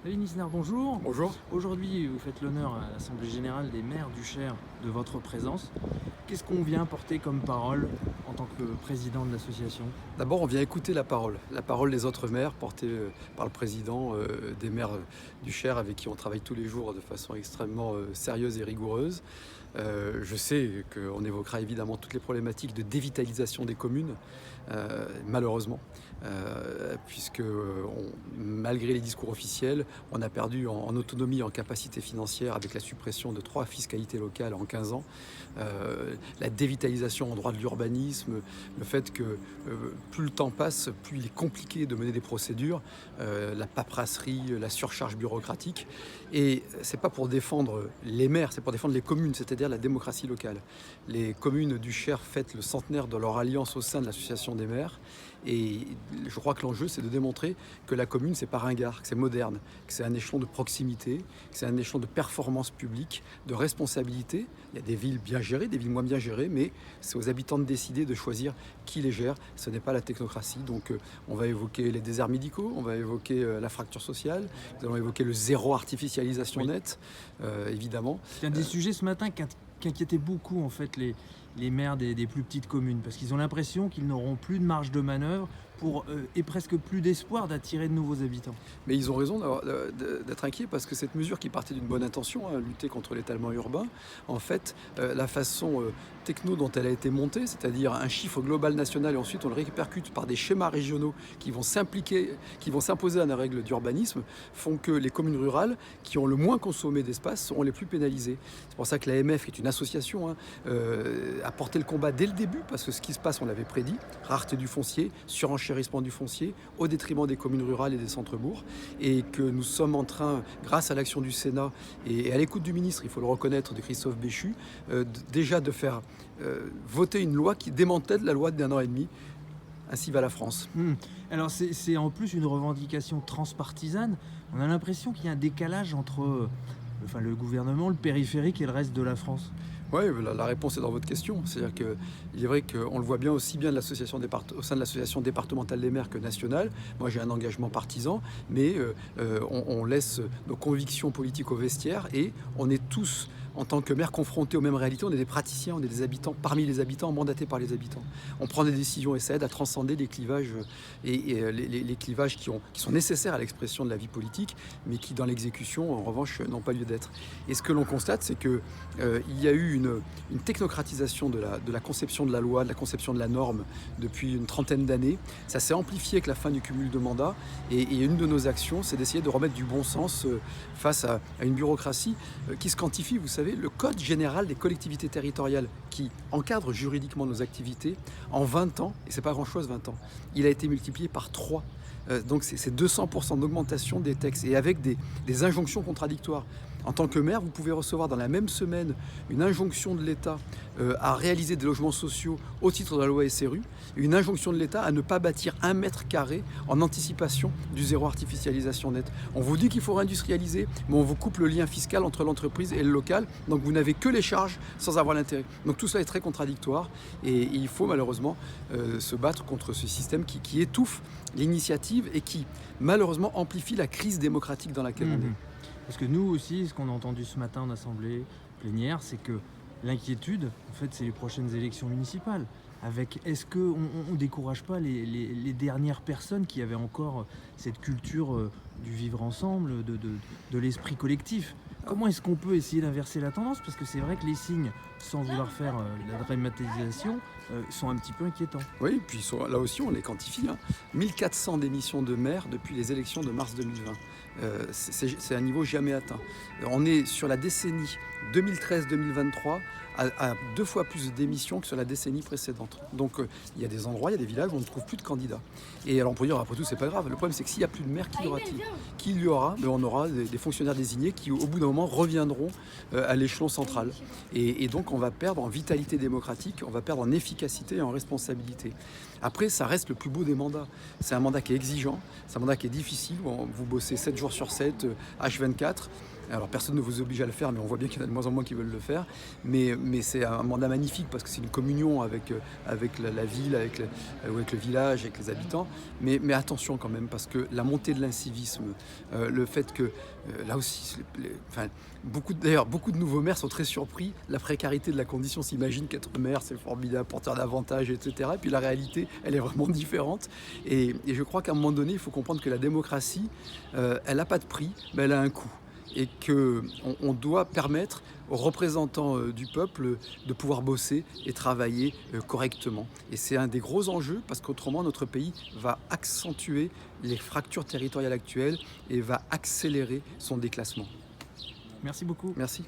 David Nisner, bonjour. Bonjour. Aujourd'hui, vous faites l'honneur à l'Assemblée Générale des maires du Cher de votre présence. Qu'est-ce qu'on vient porter comme parole en tant que président de l'association? D'abord, on vient écouter la parole des autres maires portée par le président des maires du Cher avec qui on travaille tous les jours de façon extrêmement sérieuse et rigoureuse. Je sais qu'on évoquera évidemment toutes les problématiques de dévitalisation des communes, malheureusement, puisque malgré les discours officiels, on a perdu en autonomie, en capacité financière avec la suppression de 3 fiscalités locales en 15 ans. La dévitalisation en droit de l'urbanisme, le fait que plus le temps passe, plus il est compliqué de mener des procédures, la paperasserie, la surcharge bureaucratique. Et c'est pas pour défendre les maires, c'est pour défendre les communes, c'est-à-dire la démocratie locale. Les communes du Cher fêtent le centenaire de leur alliance au sein de l'association des maires. Et je crois que l'enjeu, c'est de démontrer que la commune, c'est pas ringard, que c'est moderne, que c'est un échelon de proximité, que c'est un échelon de performance publique, de responsabilité. Il y a des villes bien gérées, des villes moins bien gérées, mais c'est aux habitants de décider de choisir qui les gère. Ce n'est pas la technocratie. Donc on va évoquer les déserts médicaux, on va évoquer la fracture sociale, nous allons évoquer le zéro artificialisation nette, évidemment. C'est un des sujets ce matin qui inquiétait beaucoup en fait les maires des plus petites communes, parce qu'ils ont l'impression qu'ils n'auront plus de marge de manœuvre et presque plus d'espoir d'attirer de nouveaux habitants. Mais ils ont raison d'être inquiets parce que cette mesure qui partait d'une bonne intention, lutter contre l'étalement urbain, en fait, la façon techno dont elle a été montée, c'est-à-dire un chiffre global national et ensuite on le répercute par des schémas régionaux qui vont s'imposer à la règle d'urbanisme, font que les communes rurales qui ont le moins consommé d'espace seront les plus pénalisées. C'est pour ça que l'AMF, qui est une association, a porté le combat dès le début parce que ce qui se passe, on l'avait prédit, rareté du foncier, surenchérissement du foncier, au détriment des communes rurales et des centres-bourgs, et que nous sommes en train, grâce à l'action du Sénat et à l'écoute du ministre, il faut le reconnaître, de Christophe Béchu, déjà de faire voter une loi qui démantèle la loi d'1 an et demi. Ainsi va la France. Alors c'est en plus une revendication transpartisane. On a l'impression qu'il y a un décalage entre le gouvernement, le périphérique et le reste de la France. Oui, la réponse est dans votre question. C'est-à-dire qu'il est vrai qu'on le voit bien aussi bien au sein de l'association départementale des maires que nationale. Moi, j'ai un engagement partisan, mais on laisse nos convictions politiques au vestiaire et on est tous, en tant que maires, confrontés aux mêmes réalités. On est des praticiens, on est des habitants, parmi les habitants, mandatés par les habitants. On prend des décisions et ça aide à transcender les clivages, les clivages qui sont nécessaires à l'expression de la vie politique, mais qui, dans l'exécution, en revanche, n'ont pas lieu d'être. Et ce que l'on constate, c'est qu'il y a eu une technocratisation de la conception de la loi, de la conception de la norme depuis une trentaine d'années. Ça s'est amplifié avec la fin du cumul de mandats et une de nos actions, c'est d'essayer de remettre du bon sens face à une bureaucratie qui se quantifie. Vous savez, le Code général des collectivités territoriales qui encadre juridiquement nos activités, en 20 ans, et c'est pas grand-chose 20 ans, il a été multiplié par 3. Donc c'est 200% d'augmentation des textes et avec des injonctions contradictoires. En tant que maire, vous pouvez recevoir dans la même semaine une injonction de l'État à réaliser des logements sociaux au titre de la loi SRU, une injonction de l'État à ne pas bâtir 1 mètre carré en anticipation du zéro artificialisation nette. On vous dit qu'il faut réindustrialiser, mais on vous coupe le lien fiscal entre l'entreprise et le local, donc vous n'avez que les charges sans avoir l'intérêt. Donc tout cela est très contradictoire et il faut malheureusement se battre contre ce système qui étouffe l'initiative et qui malheureusement amplifie la crise démocratique dans laquelle on est. Parce que nous aussi, ce qu'on a entendu ce matin en assemblée plénière, c'est que l'inquiétude, en fait, c'est les prochaines élections municipales. Est-ce qu'on ne décourage pas les dernières personnes qui avaient encore cette culture du vivre ensemble, de l'esprit collectif? Comment est-ce qu'on peut essayer d'inverser la tendance? Parce que c'est vrai que les signes, sans vouloir faire la dramatisation, sont un petit peu inquiétants. Oui, puis là aussi on les quantifie. 1400 démissions de maires depuis les élections de mars 2020. C'est un niveau jamais atteint. On est sur la décennie 2013-2023 à 2 fois plus de démissions que sur la décennie précédente. Donc il y a des endroits, il y a des villages où on ne trouve plus de candidats. Et alors on peut dire après tout c'est pas grave. Le problème c'est que s'il n'y a plus de maire, qui y aura-t-il? Qui il y aura? On aura des fonctionnaires désignés qui au bout d'un moment reviendront à l'échelon central. Et donc on va perdre en vitalité démocratique, on va perdre en efficacité et en responsabilité. Après, ça reste le plus beau des mandats. C'est un mandat qui est exigeant, c'est un mandat qui est difficile, où vous bossez 7 jours sur 7, H24. Alors personne ne vous oblige à le faire, mais on voit bien qu'il y en a de moins en moins qui veulent le faire. Mais c'est un mandat magnifique parce que c'est une communion avec la ville, ou avec le village, avec les habitants. Mais attention quand même, parce que la montée de l'incivisme, le fait que, là aussi, enfin, d'ailleurs, beaucoup de nouveaux maires sont très surpris. La précarité de la condition, s'imaginent qu'être maire, c'est formidable, porteur d'avantages, etc. Et puis la réalité, elle est vraiment différente. Et je crois qu'à un moment donné, il faut comprendre que la démocratie, elle n'a pas de prix, mais elle a un coût. Et qu'on doit permettre aux représentants du peuple de pouvoir bosser et travailler correctement. Et c'est un des gros enjeux parce qu'autrement notre pays va accentuer les fractures territoriales actuelles et va accélérer son déclassement. Merci beaucoup. Merci.